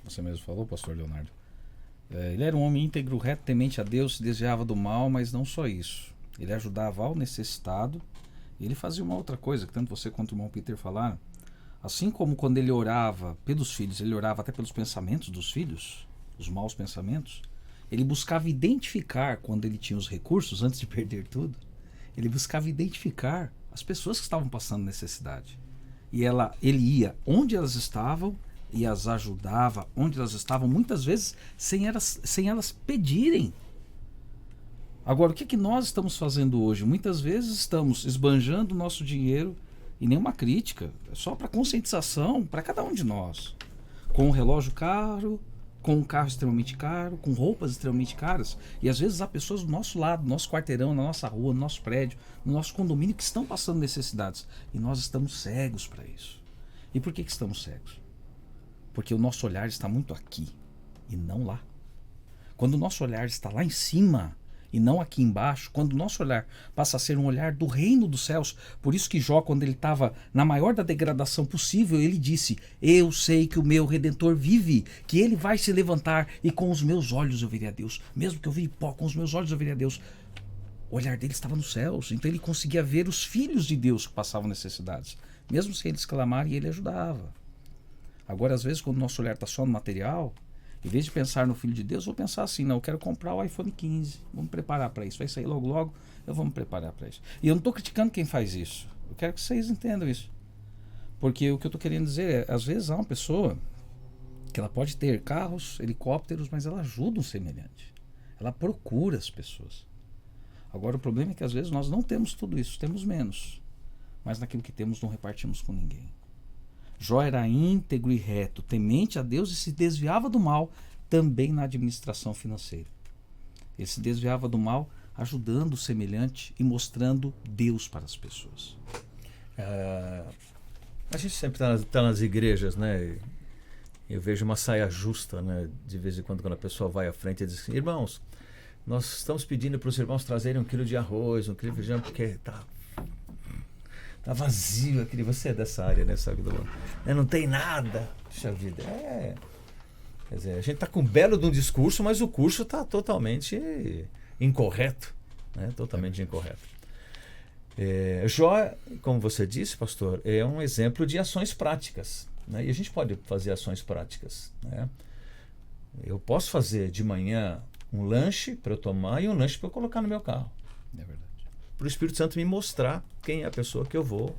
você mesmo falou, pastor Leonardo, ele era um homem íntegro, reto, temente a Deus, se desviava do mal, mas não só isso. Ele ajudava ao necessitado, e ele fazia uma outra coisa, que tanto você quanto o irmão Peter falaram. Assim como quando ele orava pelos filhos, ele orava até pelos pensamentos dos filhos, os maus pensamentos, ele buscava identificar, quando ele tinha os recursos, antes de perder tudo, ele buscava identificar as pessoas que estavam passando necessidade. E ele ia onde elas estavam e as ajudava onde elas estavam, muitas vezes sem elas pedirem. Agora, o que nós estamos fazendo hoje? Muitas vezes estamos esbanjando o nosso dinheiro, e nenhuma crítica, é só para conscientização para cada um de nós. Com um relógio caro, com um carro extremamente caro, com roupas extremamente caras. E às vezes há pessoas do nosso lado, no nosso quarteirão, na nossa rua, no nosso prédio, no nosso condomínio que estão passando necessidades. E nós estamos cegos para isso. E por que estamos cegos? Porque o nosso olhar está muito aqui e não lá. Quando o nosso olhar está lá em cima e não aqui embaixo, quando o nosso olhar passa a ser um olhar do reino dos céus, por isso que Jó, quando ele estava na maior da degradação possível, ele disse, eu sei que o meu Redentor vive, que ele vai se levantar e com os meus olhos eu verei a Deus, mesmo que eu vi pó, com os meus olhos eu verei a Deus. O olhar dele estava nos céus, então ele conseguia ver os filhos de Deus que passavam necessidades, mesmo sem eles clamarem, ele ajudava. Agora, às vezes, quando o nosso olhar está só no material, em vez de pensar no Filho de Deus, eu vou pensar assim, não, eu quero comprar o iPhone 15, vou me preparar para isso, vai sair logo logo, eu vou me preparar para isso. E eu não estou criticando quem faz isso, eu quero que vocês entendam isso. Porque o que eu estou querendo dizer é, às vezes há uma pessoa que ela pode ter carros, helicópteros, mas ela ajuda um semelhante, ela procura as pessoas. Agora o problema é que às vezes nós não temos tudo isso, temos menos, mas naquilo que temos não repartimos com ninguém. Jó era íntegro e reto, temente a Deus e se desviava do mal também na administração financeira. Ele se desviava do mal ajudando o semelhante e mostrando Deus para as pessoas. A gente sempre está nas igrejas, né? Eu vejo uma saia justa, né? De vez em quando a pessoa vai à frente e diz assim, irmãos, nós estamos pedindo para os irmãos trazerem 1 quilo de arroz, 1 quilo de feijão, porque está vazio aquele. Você é dessa área, né? Sabe, não tem nada. Puxa vida. Quer dizer, a gente está com um belo de um discurso, mas o curso está totalmente incorreto. Né? Totalmente incorreto. Jó, como você disse, pastor, é um exemplo de ações práticas. Né? E a gente pode fazer ações práticas. Né? Eu posso fazer de manhã um lanche para eu tomar e um lanche para eu colocar no meu carro. É verdade. Para o Espírito Santo me mostrar quem é a pessoa que eu vou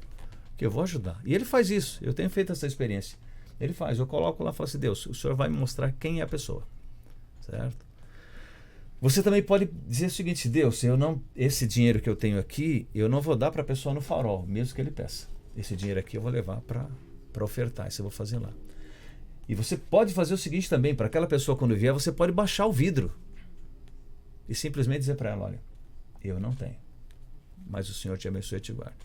ajudar. E ele faz isso. Eu tenho feito essa experiência. Ele faz. Eu coloco lá e falo assim, Deus, o Senhor vai me mostrar quem é a pessoa. Certo? Você também pode dizer o seguinte, Deus, esse dinheiro que eu tenho aqui, eu não vou dar para a pessoa no farol, mesmo que ele peça. Esse dinheiro aqui eu vou levar para para ofertar. Isso eu vou fazer lá. E você pode fazer o seguinte também, para aquela pessoa quando vier, você pode baixar o vidro e simplesmente dizer para ela, olha, eu não tenho, mas o Senhor te abençoe e te guarde.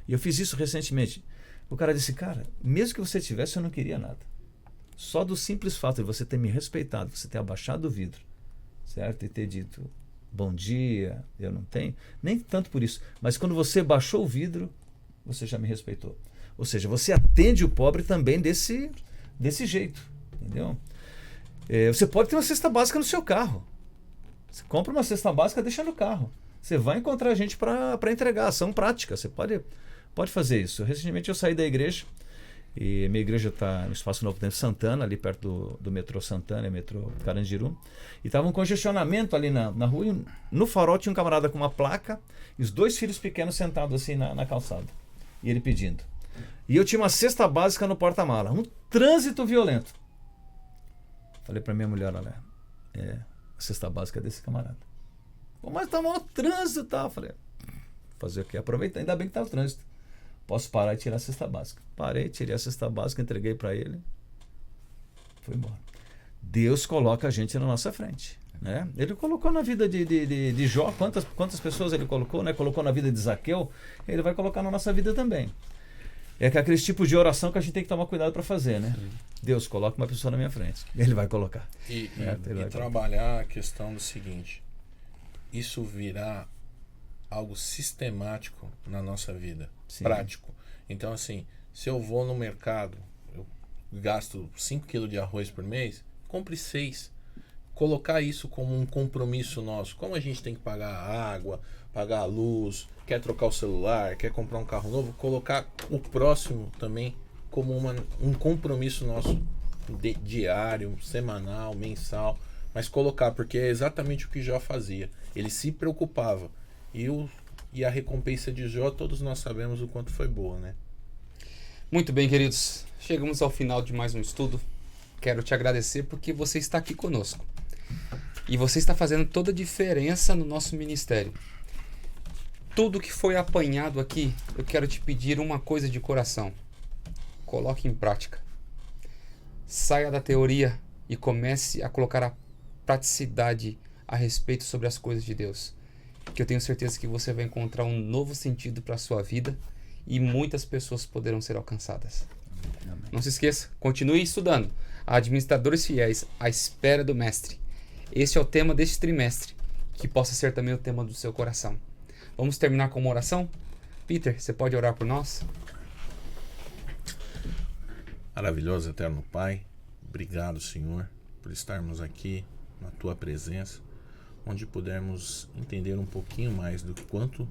E eu fiz isso recentemente. O cara disse, cara, mesmo que você tivesse, eu não queria nada. Só do simples fato de você ter me respeitado, você ter abaixado o vidro, certo? E ter dito, bom dia, eu não tenho. Nem tanto por isso, mas quando você baixou o vidro, você já me respeitou. Ou seja, você atende o pobre também desse jeito, entendeu? Você pode ter uma cesta básica no seu carro. Você compra uma cesta básica, deixa no carro. Você vai encontrar gente para entregar, ação prática. Você pode fazer isso. Recentemente eu saí da igreja, e minha igreja está no Espaço Novo Tempo Santana, ali perto do metrô Santana, metrô Carandiru, e estava um congestionamento ali na rua, e no farol tinha um camarada com uma placa, e os 2 filhos pequenos sentados assim na calçada, e ele pedindo. E eu tinha uma cesta básica no porta-mala, um trânsito violento. Falei para minha mulher, olha, a cesta básica é desse camarada. Pô, mas tá maior trânsito e tal. Falei, fazer o quê? Aproveitar, ainda bem que tá o trânsito. Posso parar e tirar a cesta básica. Parei, tirei a cesta básica, entreguei para ele. Foi embora. Deus coloca a gente na nossa frente. Né? Ele colocou na vida de Jó, quantas pessoas ele colocou, né? Colocou na vida de Zaqueu, ele vai colocar na nossa vida também. É que aqueles tipos de oração que a gente tem que tomar cuidado para fazer, né? Deus, coloca uma pessoa na minha frente. Ele vai colocar. E trabalhar a questão do seguinte, isso virá algo sistemático na nossa vida, Sim. prático. Então, assim, se eu vou no mercado, eu gasto 5 kg de arroz por mês, compre 6. Colocar isso como um compromisso nosso. Como a gente tem que pagar a água, pagar a luz, quer trocar o celular, quer comprar um carro novo, colocar o próximo também como um compromisso nosso diário, semanal, mensal, mas colocar, porque é exatamente o que Jó fazia. Ele se preocupava. E a recompensa de Jó, todos nós sabemos o quanto foi boa, né? Muito bem, queridos. Chegamos ao final de mais um estudo. Quero te agradecer porque você está aqui conosco. E você está fazendo toda a diferença no nosso ministério. Tudo que foi apanhado aqui, eu quero te pedir uma coisa de coração. Coloque em prática. Saia da teoria e comece a colocar a praticidade a respeito sobre as coisas de Deus. Que eu tenho certeza que você vai encontrar um novo sentido para a sua vida e muitas pessoas poderão ser alcançadas. Amém. Não se esqueça, continue estudando. Administradores fiéis, à espera do mestre. Esse é o tema deste trimestre, que possa ser também o tema do seu coração. Vamos terminar com uma oração? Peter, você pode orar por nós? Maravilhoso, eterno Pai, obrigado, Senhor, por estarmos aqui na Tua presença, onde pudermos entender um pouquinho mais do quanto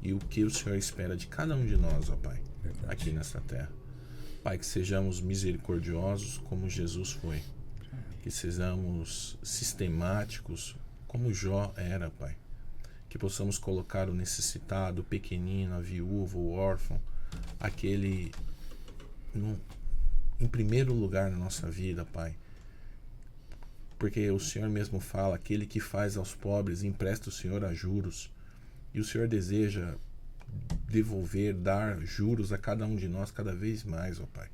e o que o Senhor espera de cada um de nós, ó Pai, aqui nesta terra. Pai, que sejamos misericordiosos como Jesus foi, que sejamos sistemáticos como Jó era, Pai, que possamos colocar o necessitado, o pequenino, a viúva, o órfão, aquele em primeiro lugar na nossa vida, Pai. Porque o Senhor mesmo fala, aquele que faz aos pobres empresta o Senhor a juros. E o Senhor deseja devolver, dar juros a cada um de nós cada vez mais, ó Pai.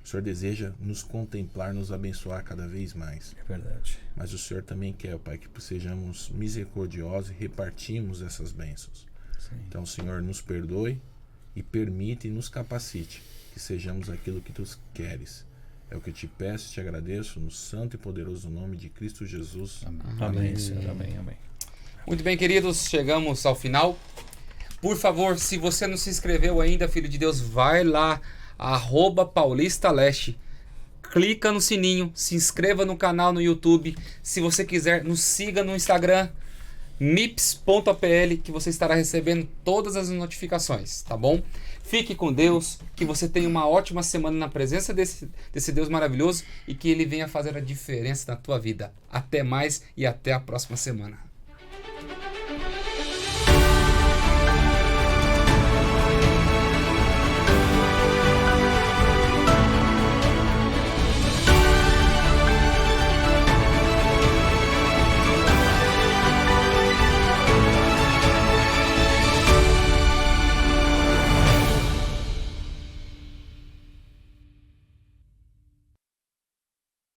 O Senhor deseja nos contemplar, nos abençoar cada vez mais. É verdade. Mas o Senhor também quer, ó Pai, que sejamos misericordiosos e repartimos essas bênçãos. Sim. Então, Senhor, nos perdoe e permite e nos capacite que sejamos aquilo que Tu queres. É o que eu te peço e te agradeço no santo e poderoso nome de Cristo Jesus. Amém. Amém, Senhor. Amém, amém. Muito bem, queridos, chegamos ao final. Por favor, se você não se inscreveu ainda, filho de Deus, vai lá, @paulistaleste. Clica no sininho, se inscreva no canal no YouTube. Se você quiser, nos siga no Instagram, mips.apl, que você estará recebendo todas as notificações, tá bom? Fique com Deus, que você tenha uma ótima semana na presença desse Deus maravilhoso e que Ele venha fazer a diferença na tua vida. Até mais e até a próxima semana.